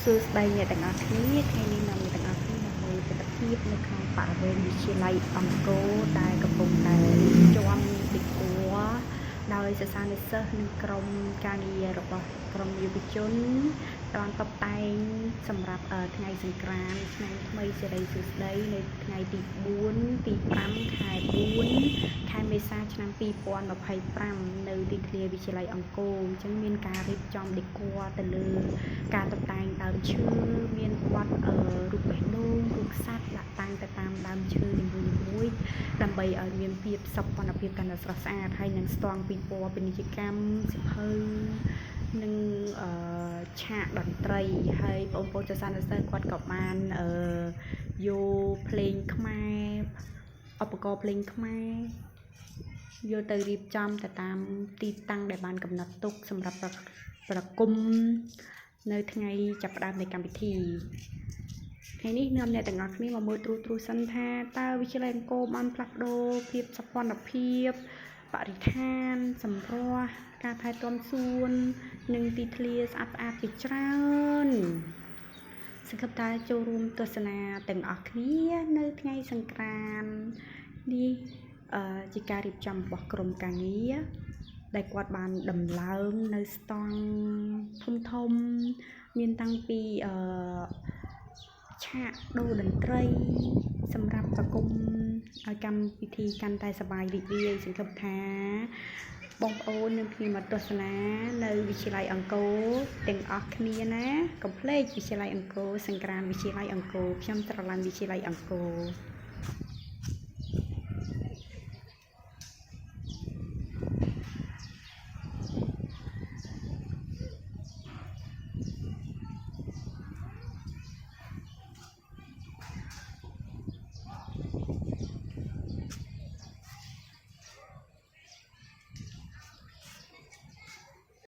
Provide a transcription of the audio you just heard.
សួស្តីអ្នកទាំងអស់គ្នាថ្ងៃនេះនាំអ្នកទាំងអស់គ្នាមកមើលទស្សនវិជ្ជានៅក្នុងបរិវេណវិទ្យាល័យអង្គរដែលកំពុងតែជាន់ពិព័រណ៍ដោយសិស្សានុសិស្សនិងក្រុមការងាររបស់ក្រុមយុវជនបានតុបតែងសម្រាប់ថ្ងៃសង្ក្រាន្តឆ្នាំថ្មីសិរីសួស្តីនៅថ្ងៃទី4ទី5ខែ4ខែមេសាឆ្នាំ2025នៅទីធ្លាវិទ្យាល័យអង្គរអញ្ចឹងមានការរៀបចំដេគ័រទៅលើការតុបតែងដើមឈើមានវត្តរូបបេះដូងរូបសត្វដាក់តាំងទៅតាមដើមឈើនីមួយៗដើម្បីឲ្យមានភាពសោភ័ណភាពកាន់តែស្រស់ស្អាតហើយនឹងស្ទង់ពីពណ៌ពាណិជ្ជកម្មសិភៅនិងឆាកតន្ត្រីហើយបងប្អូនសិស្សានុសិស្សគាត់ក៏បានយកភ្លេងខ្មែរឧបករណ៍ភ្លេងខ្មែរយកទៅរៀបចំទៅតាមទីតាំងដែលបានកំណត់ទុកសម្រាប់ប្រគំនៅថ្ងៃចាប់ផ្ដើមនៃកម្មវិធីថ្ងៃនេះនាំអ្នកទាំងអស់គ្នាមកមើលត្រួសសិនថាតើវិទ្យាល័យអង្គរបានផ្លាស់ប្ដូរភាពសោភ័ណភាពបរិស្ថានសម្រស់ការថែទាំសួននិងទីធ្លាស្អាតស្អាតជាច្រើនសង្ឃឹមថាចូលរួមទស្សនាទាំងអស់គ្នានៅថ្ងៃសង្ក្រាន្តនេះជាការរៀបចំរបស់ក្រុមការងារដែលគាត់បានដំឡើងនៅស្តង់ធំមានតាំងពីឆាកដូរតន្ត្រីសម្រាប់ប្រគំឲ្យកម្មវិធីកាន់តែសប្បាយរីករាយសង្ឃឹមថាបងប្អូននឹងគ្នាមកទស្សនានៅវិទ្យាល័យអង្គរទាំងអស់គ្នាណាកុំភ្លេចវិទ្យាល័យអង្គរសង្ក្រាន្តវិទ្យាល័យអង្គរខ្ញុំស្រឡាញ់វិទ្យាល័យអង្គរ